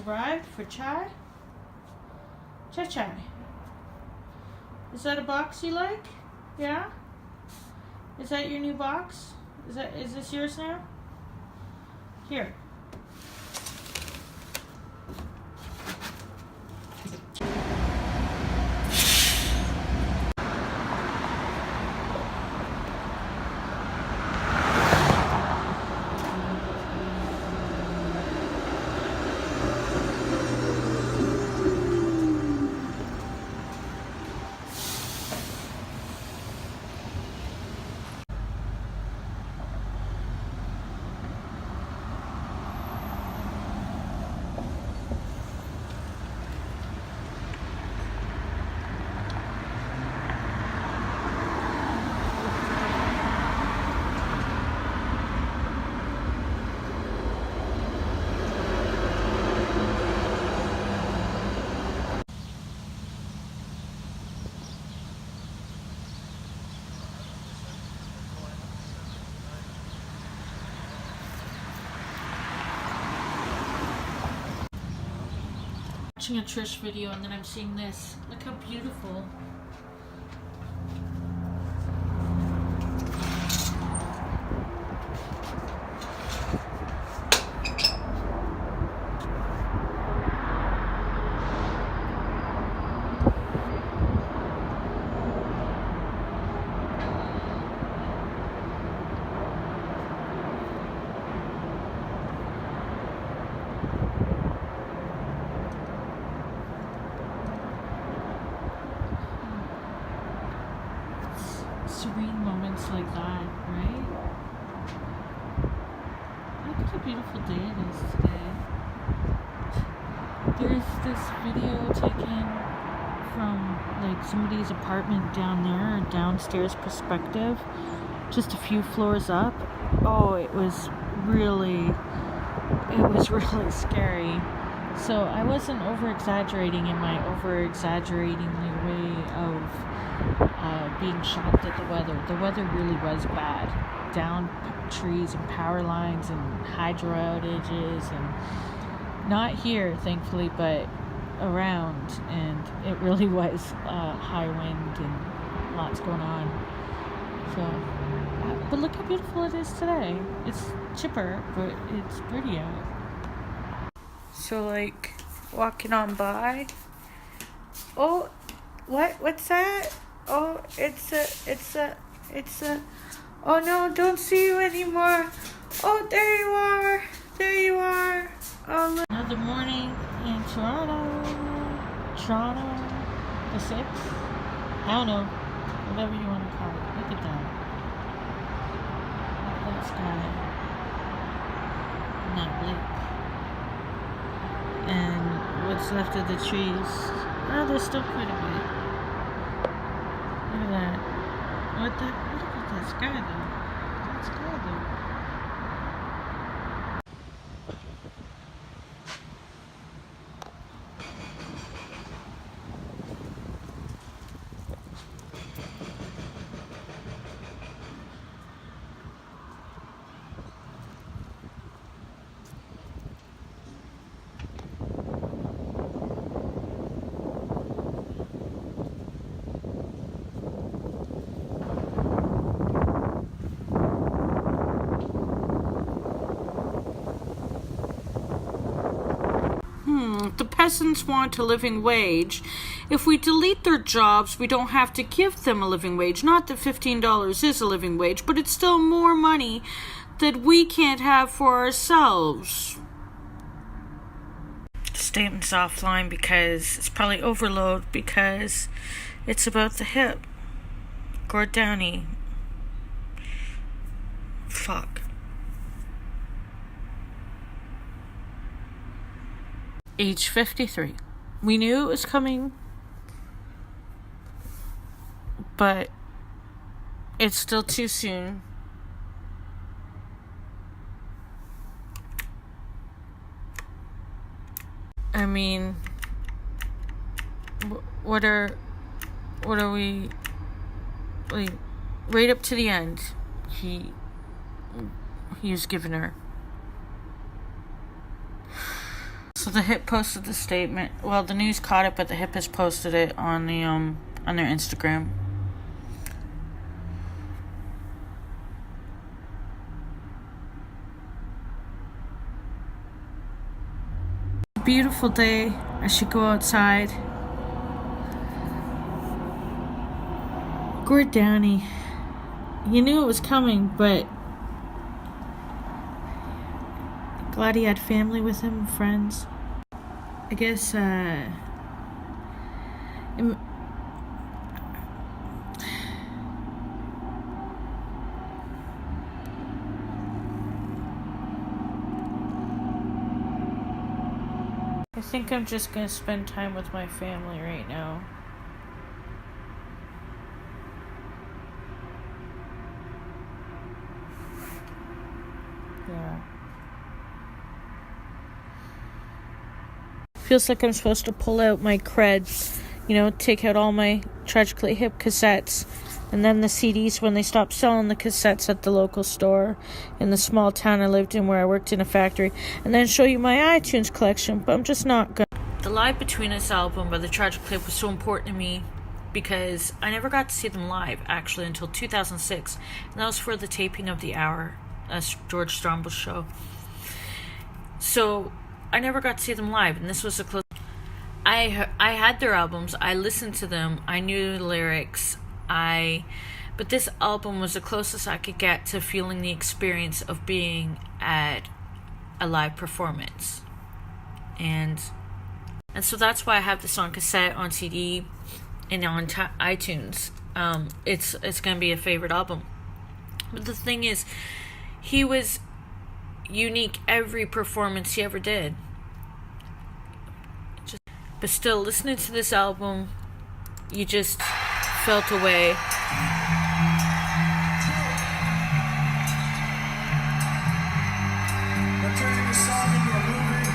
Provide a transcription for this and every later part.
Arrived for chai? Chai. Is that a box you like? Yeah? Is that your new box? Is this yours now? Here. Watching a Trish video and then I'm seeing this. Look how beautiful. Serene moments like that, right? Look at how beautiful day it is today. There's this video taken from like somebody's apartment down there, a downstairs perspective, just a few floors up. Oh, it was really scary. So I wasn't over-exaggerating in my over-exaggeratingly way of being shocked at the weather. The weather really was bad. Down trees and power lines and hydro outages, and not here, thankfully, but around. And it really was high wind and lots going on. So, but look how beautiful it is today. It's chipper, but it's pretty out. So, like, walking on by. Oh, what's that? Oh, it's a, oh no, don't see you anymore. Oh, there you are. Oh, look. Another morning in Toronto, the 6th. I don't know, whatever you want to call it. Look at that. Look at that sky. Not bleak. And what's left of the trees? Oh, there's still quite a bit. Look at that. Look at that sky though. That sky though. The peasants want a living wage. If we delete their jobs, we don't have to give them a living wage. Not that $15 is a living wage, but it's still more money that we can't have for ourselves. The statement's offline because it's probably overload because it's about the hip. Gord Downie. Fuck. Age 53. We knew it was coming, but it's still too soon. I mean, what are we, like, right up to the end, he was giving her. So the Hip posted the statement. Well, the news caught it, but the Hip has posted it on the on their Instagram. Beautiful day. I should go outside. Gord Downie. You knew it was coming, but glad he had family with him, friends. I guess, I think I'm just gonna spend time with my family right now. Yeah. Feels like I'm supposed to pull out my creds, take out all my Tragically Hip cassettes, and then the CDs when they stopped selling the cassettes at the local store in the small town I lived in where I worked in a factory, and then show you my iTunes collection, but I'm just not good. The Live Between Us album by the Tragically Hip was so important to me because I never got to see them live, actually, until 2006, and that was for the taping of The Hour, George Strombo's show. So I never got to see them live, and this was the close. I had their albums. I listened to them. I knew the lyrics. But this album was the closest I could get to feeling the experience of being at a live performance, and so that's why I have this on cassette, on CD, and on iTunes. It's gonna be a favorite album. But the thing is, he was unique every performance he ever did. But still, listening to this album, you just felt a way. They're turning the song into a movie.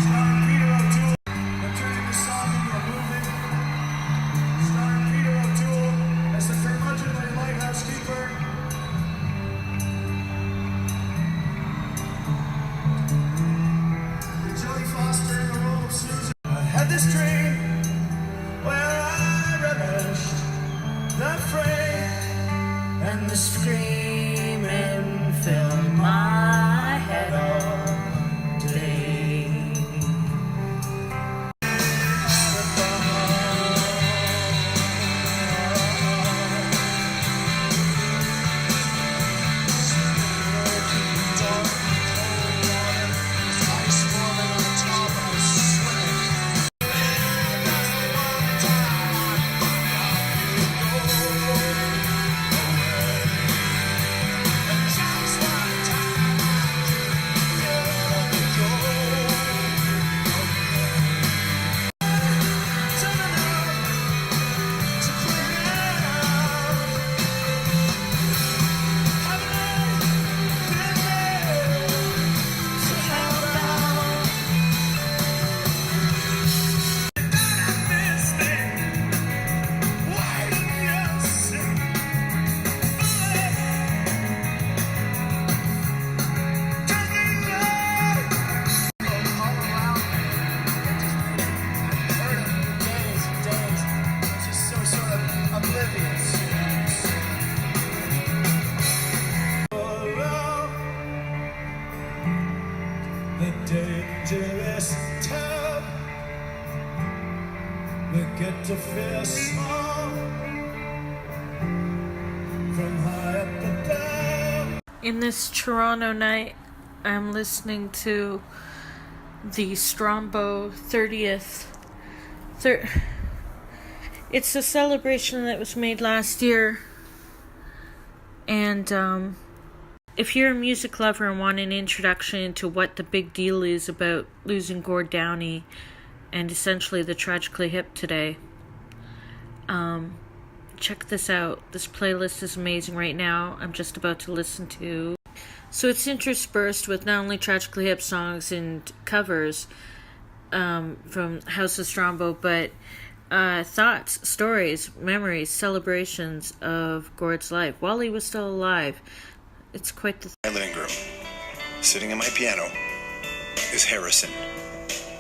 Starring Peter O'Toole. They're turning the song into a movie. Starring Peter O'Toole as the curmudgeonly lighthouse keeper. Jodie Foster in the role of Susan. I had this dream where I relished the fray, and the screaming filled my head all day. The dangerous town, we get to feel small from high up and down. In this Toronto night, I'm listening to the Strombo 30th. It's a celebration that was made last year, and if you're a music lover and want an introduction into what the big deal is about losing Gord Downie and essentially the Tragically Hip today, check this out. This playlist is amazing right now. I'm just about to listen to. So it's interspersed with not only Tragically Hip songs and covers from House of Strombo, but thoughts, stories, memories, celebrations of Gord's life while he was still alive. It's quite the My living room, sitting at my piano, is Harrison.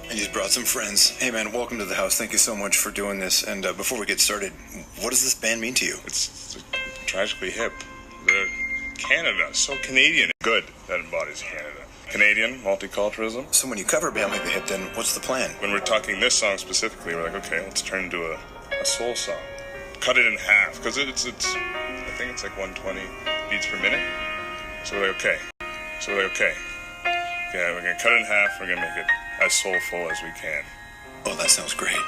And he's brought some friends. Hey man, welcome to the house. Thank you so much for doing this. And before we get started, what does this band mean to you? It's tragically hip. They're Canada, so Canadian. Good, that embodies Canada. Canadian, multiculturalism. So when you cover a band like The Hip, then what's the plan? When we're talking this song specifically, we're like, okay, let's turn it into a soul song. Cut it in half, because it's I think it's like 120 beats per minute. So we're like, okay. Yeah, we're gonna cut it in half, we're gonna make it as soulful as we can. Oh, that sounds great.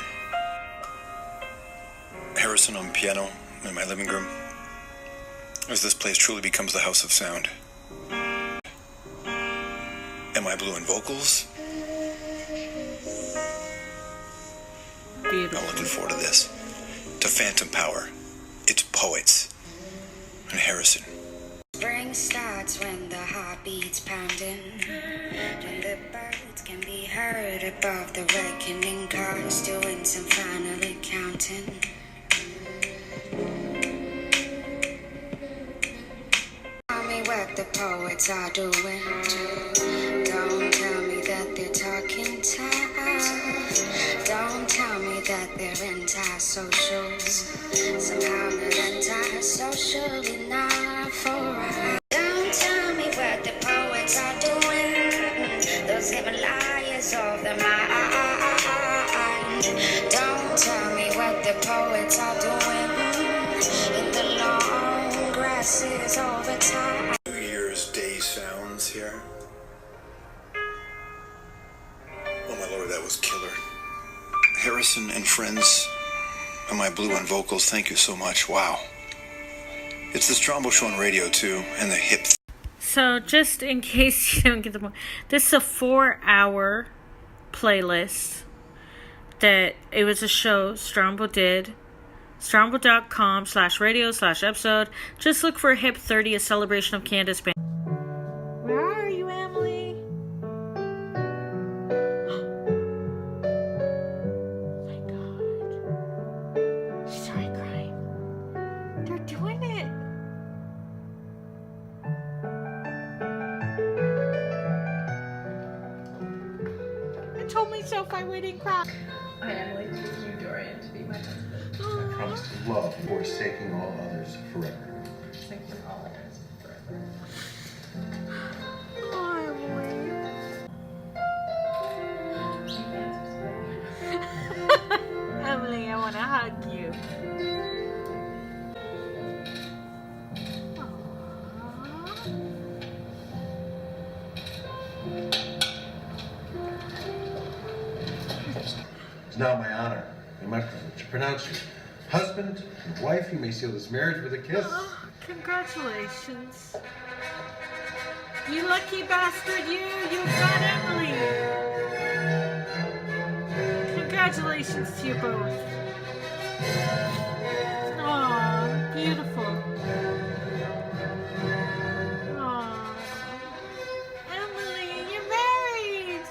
Harrison on piano in my living room, as this place truly becomes the house of sound. Am I Blue in vocals? Beautiful. I'm looking forward to this. To Phantom Power. It's Poets. And Harrison. Spring starts when the heart beats pounding, when the birds can be heard above the reckoning cars doing some final accounting. Tell me what the poets are doing. Don't tell me that they're talking tough. Don't tell me that they're antisocial. Somehow not antisocial enough for us. Don't tell me what the poets are doing. Those Himalayas of the mind. Don't tell me what the poets are doing in the long grasses over time. New Year's Day sounds here. Oh my lord, that was killer. Harrison and friends, Am I Blue on vocals? Thank you so much. Wow. It's the Strombo Show on radio too, and the Hip. So just in case you don't get the point, this is a 4-hour playlist that it was a show Strombo did. Strombo.com/radio/episode. Just look for Hip 30, a celebration of Canada's band. Where are you, Emily? Oh my god. She started crying. They're doing it. I told myself I wouldn't cry. I, Emily, choose you, Dorian, to be my husband. I promise to love, forsaking all others forever. Thinking all others forever. Oh, Emily. Emily, I want to hug you. It's now my honor and my privilege to pronounce you husband and wife. You may seal this marriage with a kiss. Oh, congratulations. You lucky bastard, you got Emily. Congratulations to you both. Aw, beautiful. Aw. Emily, you're married.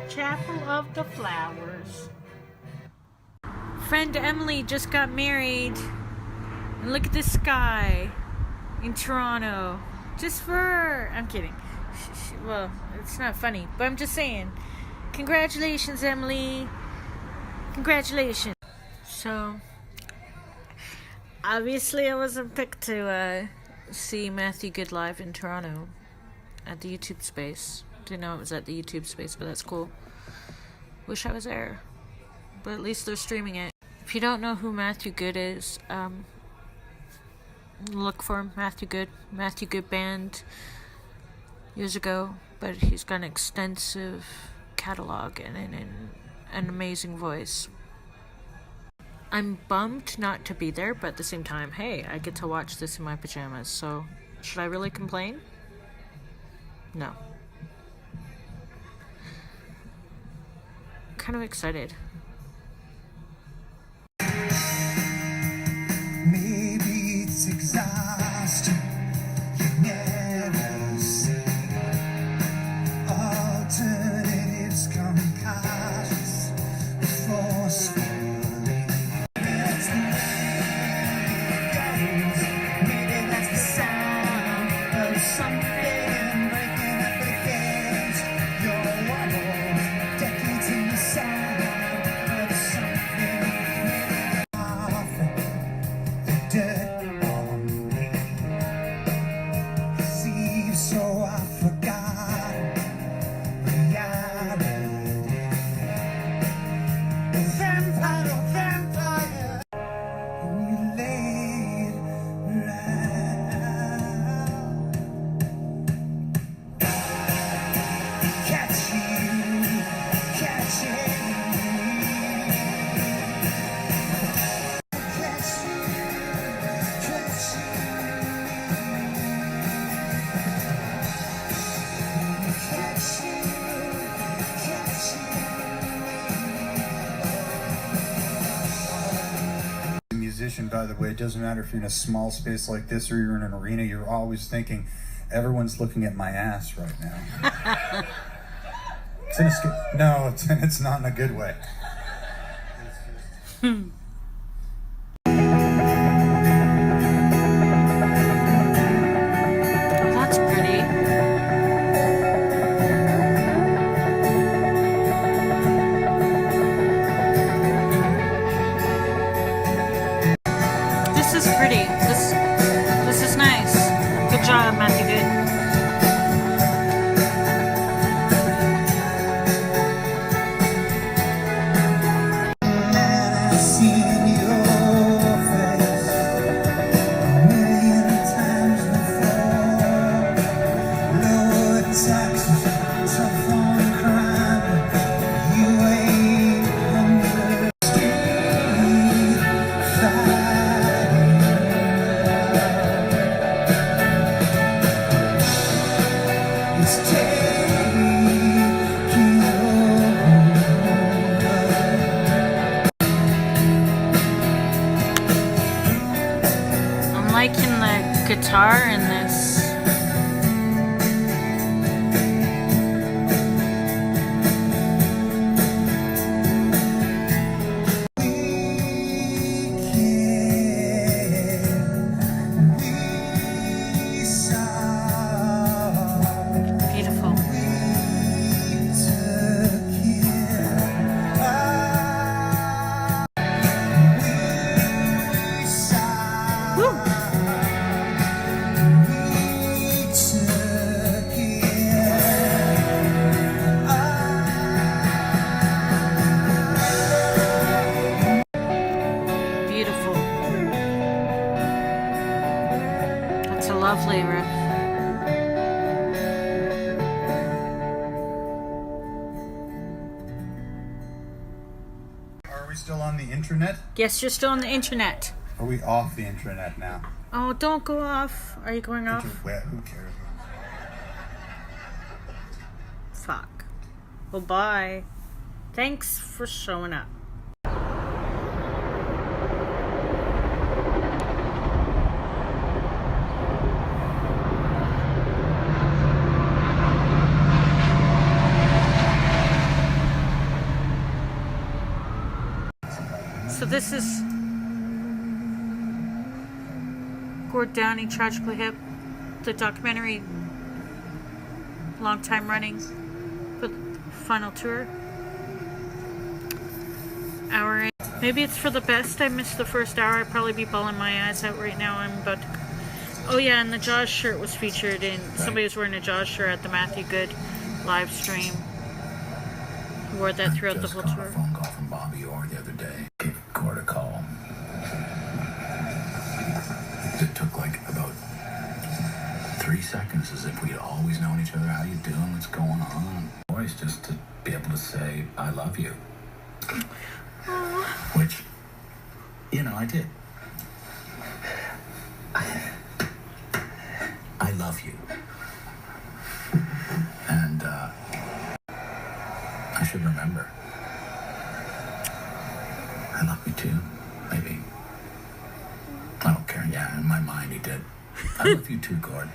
Chapel of the Flowers. Friend Emily just got married. And look at the sky in Toronto. Just for her. I'm kidding. Well, it's not funny, but I'm just saying. Congratulations, Emily. Congratulations. So, obviously I wasn't picked to see Matthew Good live in Toronto at the YouTube space. Didn't know it was at the YouTube space, but that's cool. Wish I was there, but at least they're streaming it. If you don't know who Matthew Good is, look for him. Matthew Good band years ago, but he's got an extensive catalog and an amazing voice. I'm bummed not to be there, but at the same time, hey, I get to watch this in my pajamas, so should I really complain? No. Kind of excited. Maybe it's exhausting. You never see all to musician, by the way, it doesn't matter if you're in a small space like this or you're in an arena, you're always thinking, everyone's looking at my ass right now. It's not in a good way. That's pretty. This is pretty. This is nice. Good job, Matthew Good. I'm liking the guitar in this. Beautiful. Woo. Beautiful. That's a lovely riff. Are we still on the internet? Yes, you're still on the internet. Are we off the internet now? Oh, don't go off. Are you going off? Who cares? Fuck. Well, bye. Thanks for showing up. So this is Gord Downie, Tragically Hip, the documentary, long time running, for the final tour. Hour in. Maybe it's for the best. I missed the first hour. I'd probably be bawling my eyes out right now. I'm about to. Oh yeah, and the Jaws shirt was featured in. Somebody was wearing a Jaws shirt at the Matthew Good live stream. He wore that throughout the whole tour. A phone call from Bobby Orr the other day. Gave Gord a call. It took like about 3 seconds, as if we'd always known each other. How you doing? What's going on? Always just to be able to say, I love you. Which, you know, I did. I love you. And, I should remember. I love you too, maybe. I don't care. Yeah, in my mind he did. I love you too, Gord.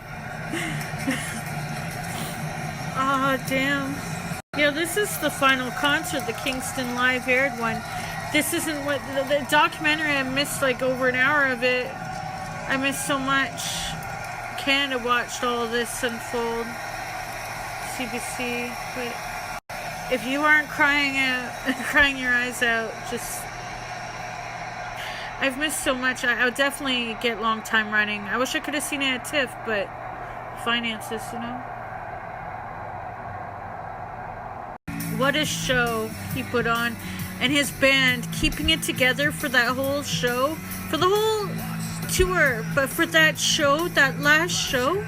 Oh, damn. Yeah, this is the final concert, the Kingston Live aired one. This isn't what the documentary. I missed like over an hour of it. I missed so much. Canada watched all of this unfold. CBC. But if you aren't crying your eyes out, just. I've missed so much. I would definitely get long time running. I wish I could have seen it at TIFF, but finances, you know. What a show he put on, and his band keeping it together for that whole show, for the whole tour, but for that show, that last show,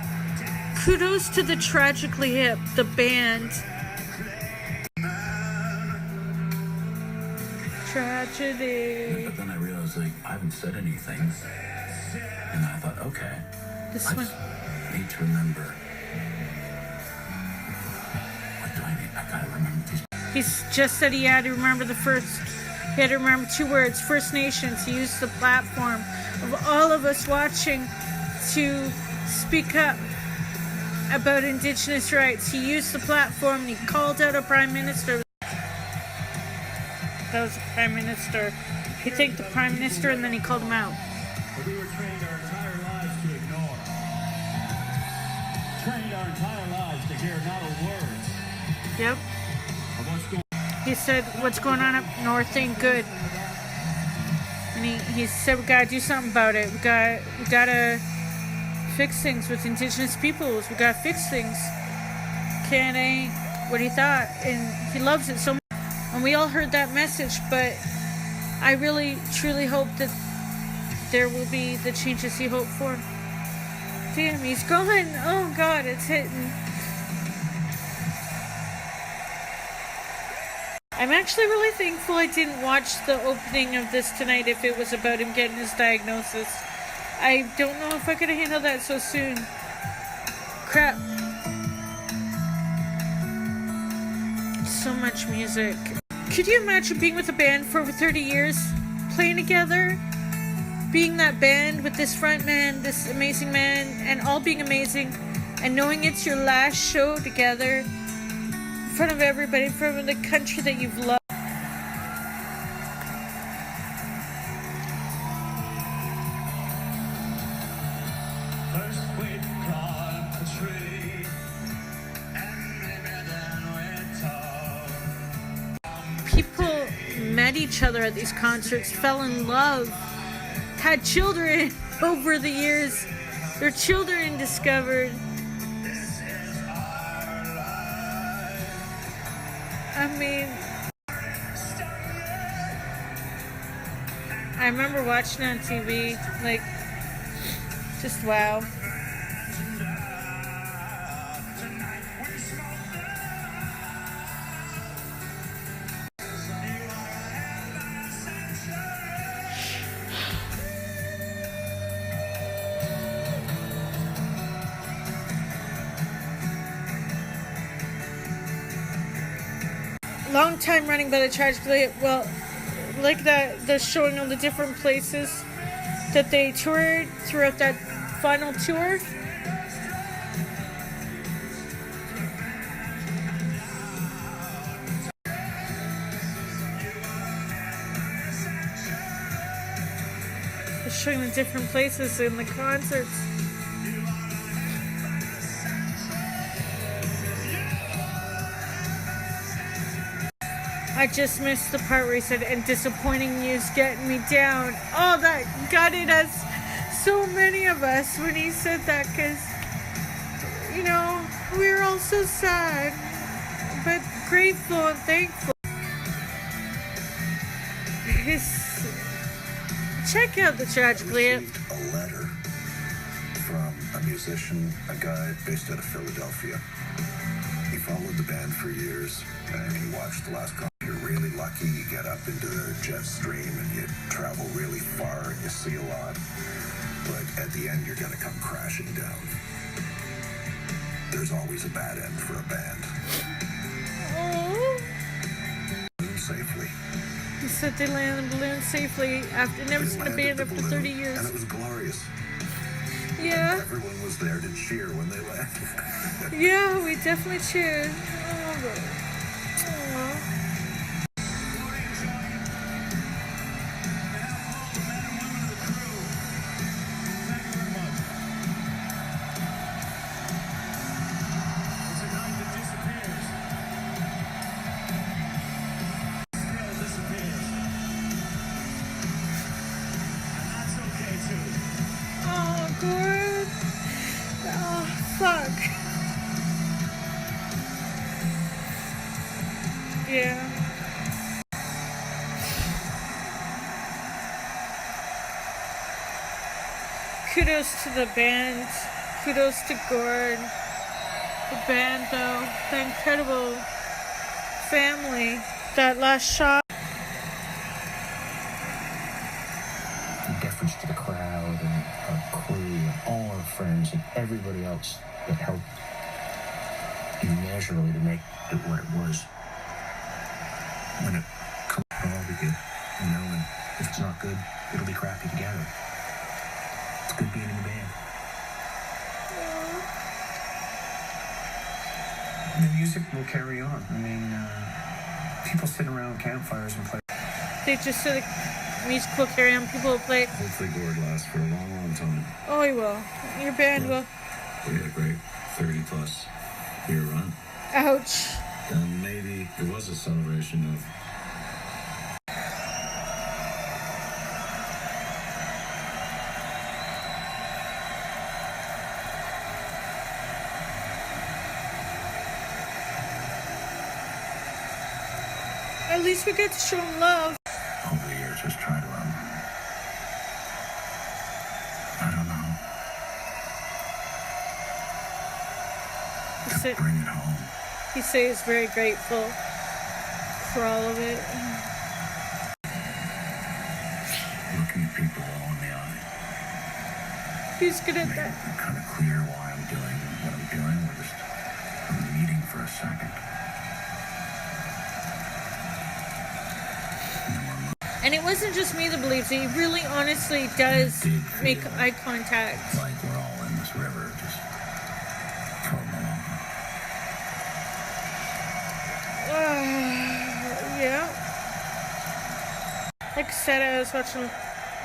kudos to the Tragically Hip, the band. Tragedy. But then I realized, like, I haven't said anything, and I thought, okay, This I one. just need to remember. What do I need? I gotta remember these. He's just said he had to remember the first He had to remember 2 words, First Nations. He used the platform of all of us watching to speak up about Indigenous rights. He used the platform and he called out a Prime Minister. That was the Prime Minister. He thanked the Prime Minister and then he called him out. We were trained our entire lives to ignore. Trained our entire lives to hear not a word. Yep. Of what's going He said, what's going on up north ain't good. And he said, we gotta do something about it. We gotta fix things with Indigenous peoples. We gotta fix things. Canada ain't what he thought. And he loves it so much. And we all heard that message, but I really, truly hope that there will be the changes he hoped for. Damn, he's going. Oh God, it's hitting. I'm actually really thankful I didn't watch the opening of this tonight if it was about him getting his diagnosis. I don't know if I could have handled that so soon. Crap. So much music. Could you imagine being with a band for over 30 years? Playing together? Being that band with this front man, this amazing man, and all being amazing, and knowing it's your last show together in front of everybody, in front of the country that you've loved. First we climbed the tree, and maybe then we talked. People met each other at these concerts, fell in love, had children over the years, their children discovered. I mean, I remember watching on TV, like, just wow. Long time running by the Tragically, well, like that, the showing all the different places that they toured throughout that final tour. They're showing the different places in the concerts. I just missed the part where he said, and disappointing news getting me down. Oh, that gutted us, so many of us, when he said that, because, you know, we were all so sad, but grateful and thankful. Check out the Tragically. A letter from a musician, a guy based out of Philadelphia. He followed the band for years, and he watched the last concert. You're really lucky, you get up into the jet stream and you travel really far and you see a lot. But at the end, you're going to come crashing down. There's always a bad end for a band. Oh. Safely. He said they landed the balloon safely after never seen a band after 30 years. And it was glorious. Yeah. And everyone was there to cheer when they landed. Yeah, we definitely cheered. Oh. Good. Oh, fuck. Yeah. Kudos to the band. Kudos to Gord. The band, though. The incredible family. That last shot. Deference to the crowd and our crew and all our friends and everybody else that helped immeasurably to make it what it was. When it all began. it's not good, it'll be crappy together. It's good being in the band. The music will carry on. I mean, people sit around campfires and play. They just said the music will carry on. People will play. Hopefully Gord lasts for a long, long time. Oh, he will. Your band will. We had a great 30-plus year run. Ouch. And maybe it was a celebration of... At least we get to show him love. Over the years, just try to, I don't know. To bring it home. He says he's very grateful for all of it. Looking at people all in the eye. He's good at that. It's kind of clear why I'm doing what I'm doing. We're just meeting for a second. And it wasn't just me that believes it. He really honestly does make eye contact. Like we're all in this river, just floating along. Yeah. Like I said, I was watching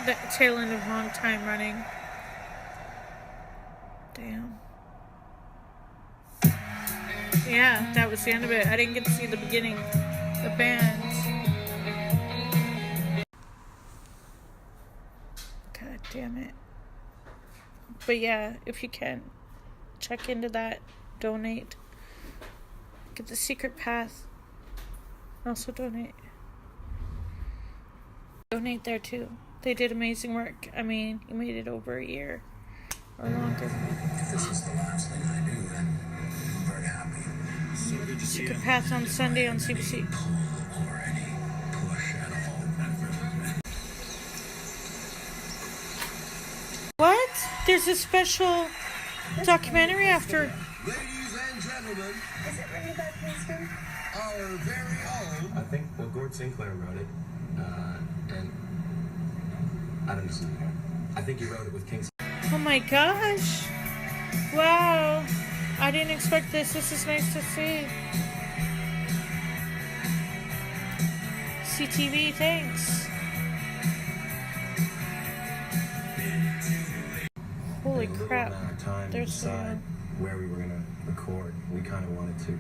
the tail end of Long Time Running. Damn. Yeah, that was the end of it. I didn't get to see the beginning. The band. God damn it. But yeah, if you can, check into that. Donate. Get the secret path. Also donate. Donate there too. They did amazing work. I mean, you made it over a year or longer. If this is the last thing I do, then I'm very happy. So good to see you. Secret path on Sunday on CBC. Or any push at all. What? There's a special documentary after. Ladies and gentlemen, Is it really that Kingston? our very own. I think Gord Sinclair wrote it, and I don't know. I think he wrote it with Kingston. Oh my gosh. Wow. I didn't expect this. This is nice to see. CTV, thanks. Holy In a little crap. amount of time to There's decide where we were going to record. We kind of wanted to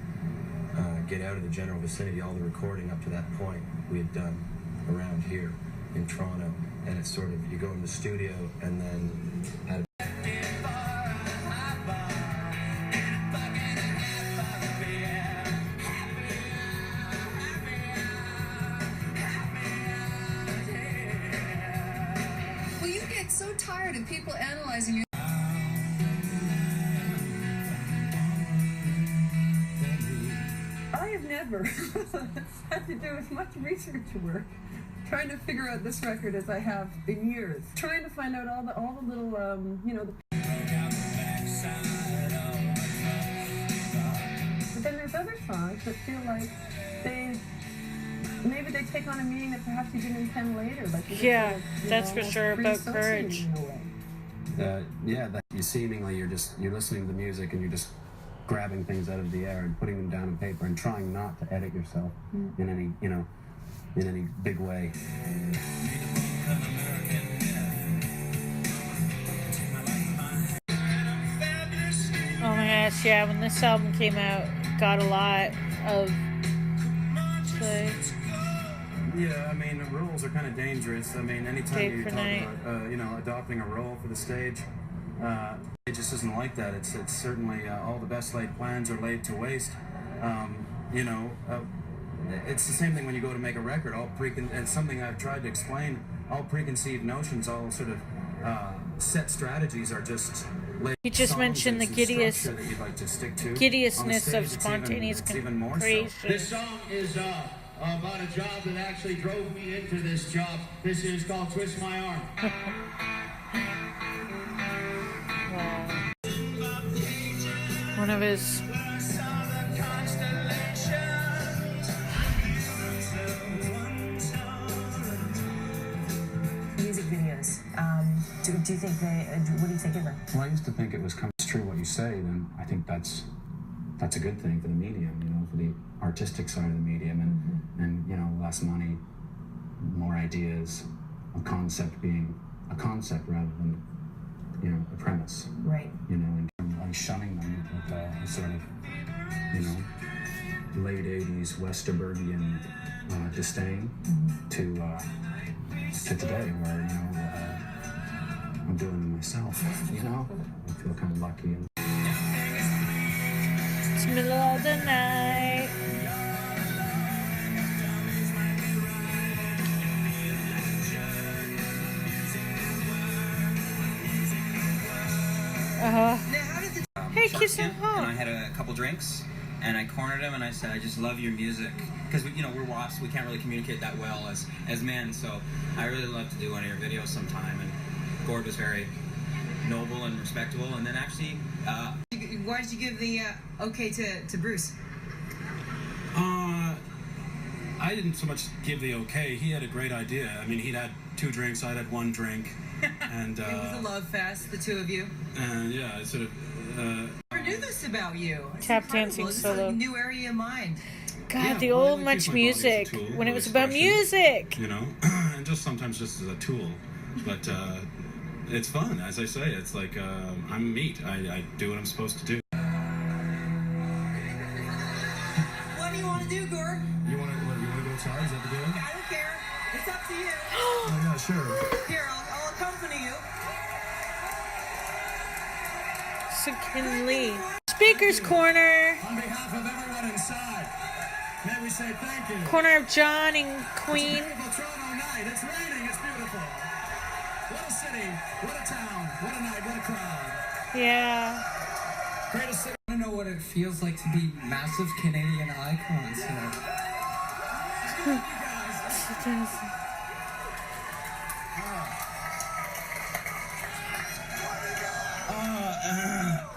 get out of the general vicinity. All the recording up to that point we had done around here in Toronto, and it's sort of, you go in the studio and then at Well, you get so tired of people analyzing you. I have never had to do as much research work trying to figure out this record as I have in years. Trying to find out all the little, But then there's other songs that feel like maybe they take on a meaning that perhaps you didn't intend later. Like Yeah, that's for sure about reassociating courage. in a way. that you seemingly you're listening to the music and you're just grabbing things out of the air and putting them down on paper and trying not to edit yourself in any big way. Oh my gosh, yeah, when this album came out, it got a lot of play. Yeah, I mean, roles are kind of dangerous. I mean, anytime Day you for talk night. about, adopting a role for the stage, it just isn't like that. It's certainly all the best laid plans are laid to waste. It's the same thing when you go to make a record. And something I've tried to explain, all preconceived notions, all sort of set strategies are just laid. He just songs mentioned the and some giddiest, structure that you'd like to stick to. On the giddiousness stage, of it's spontaneous even more so. creation. This song is about a job that actually drove me into this job. This is called Twist My Arm. One of his videos. Do you think what do you think of them? Well, I used to think it was kind of true what you say, then I think that's a good thing for the medium, you know, for the artistic side of the medium, and you know, less money, more ideas, a concept being a concept rather than, you know, a premise. Right. You know, and like shunning them with a sort of, you know, late 80s Westerbergian disdain to today, where, you know, I'm doing it myself, you know? I feel kind of lucky. It's middle of the night. Hey, kiss him and I had a couple drinks, and I cornered him, and I said, "I just love your music," because you know, we're WASPs, we can't really communicate that well as men. So I really love to do one of your videos sometime. And Gord was very noble and respectable, and then actually, Why did you give the okay to Bruce? I didn't so much give the okay. He had a great idea. I mean, he'd had 2 drinks, I'd had 1 drink, and It was a love fest, the two of you. and yeah, I sort of. I never knew this about you. It's Tap incredible. dancing This is solo. a new area of mind. God, Yeah, the well, I old like Much use my body as a Music, tool when it of was about expression, music. You know, and just sometimes just as a tool, but it's fun. As I say, it's like I'm meat. I do what I'm supposed to do. What do you want to do, Gord? You want to go outside? Is that the deal? I don't care. It's up to you. Oh yeah, sure. Here, I'll accompany you. Sukin Lee. Speaker's Corner. On behalf of everyone inside, may we say thank you. Corner of John and Queen. It's a beautiful Toronto night. It's raining. It's beautiful. What a city. What a town. What a night. What a crowd. Yeah. Greatest city. I want to know what it feels like to be massive Canadian icons here.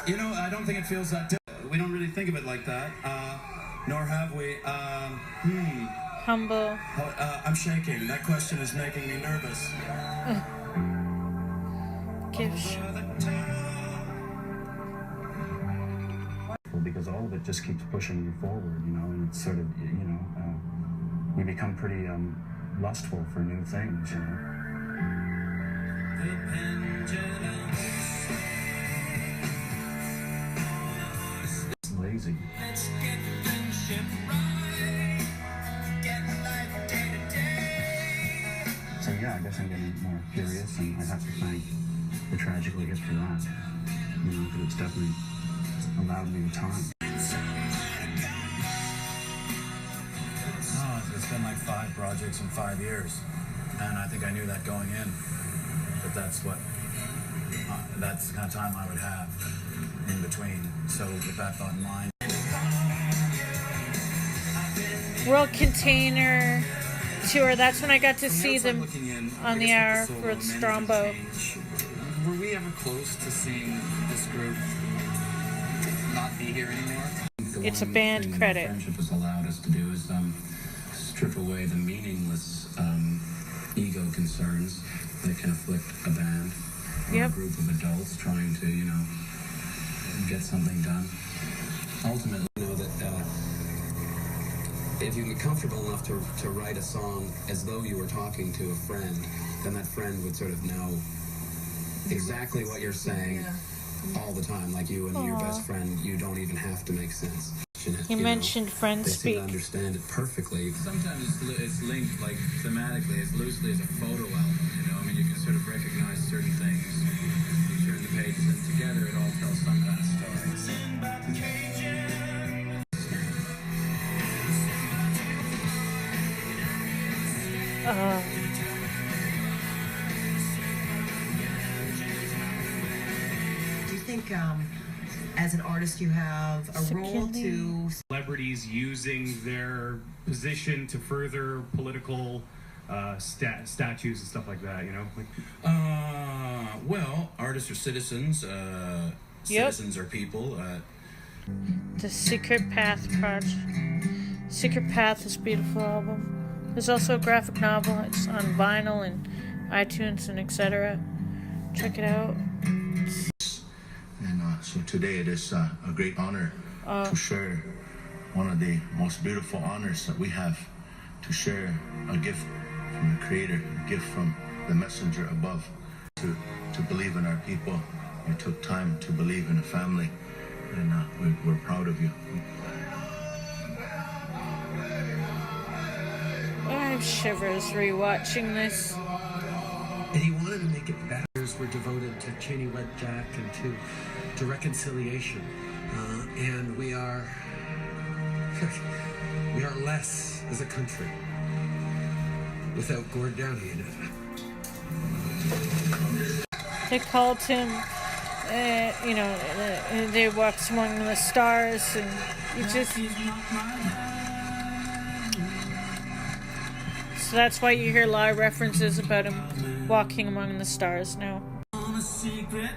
You know, I don't think it feels that different. We don't really think of it like that, nor have we. Humble. I'm shaking. That question is making me nervous. Because all of it just keeps pushing you forward, you know, and it's sort of, you know, we become pretty lustful for new things, you know. It's lazy. So yeah, I guess I'm getting more curious, and I have to thank the Tragically Hip for that, you know, because it's definitely allowed me time. Oh, it's been like 5 projects in 5 years, and I think I knew that going in. But that's the kind of time I would have in between. So with that thought in mind. World Container Tour. That's when I got to see them on the hour for Strombo. Were we ever close to seeing this group not be here anymore? It's a band credit. Friendship has allowed us to do is strip away the meaningless ego concerns that can afflict a band or a group of adults trying to, you know, get something done. Ultimately, you know that if you get comfortable enough to write a song as though you were talking to a friend, then that friend would sort of know exactly what you're saying all the time. Like you and your best friend, you don't even have to make sense. He mentioned friend they speak. seem to understand it perfectly. Sometimes it's linked like thematically, as loosely as a photo album. You know, I mean, you can sort of recognize certain things. You turn the pages, and together it all tells some kind of story. Do you think, as an artist, you have a role to... Celebrities using their position to further political statues and stuff like that, you know? Well, artists are citizens. Citizens are people. The Secret Path project. Secret Path is a beautiful album. There's also a graphic novel. It's on vinyl and iTunes and etc. Check it out. And so today it is a great honor to share one of the most beautiful honors that we have, to share a gift from the Creator, a gift from the messenger above, to believe in our people. You took time to believe in a family, and we're proud of you. I have shivers rewatching this. And he wanted to make it better. We're devoted to Cheney Wed Jack and to reconciliation. And we are less as a country without Gord Downie in it. They called him, they walked among the stars, and he just... So that's why you hear a lot of references about him walking among the stars now. On a secret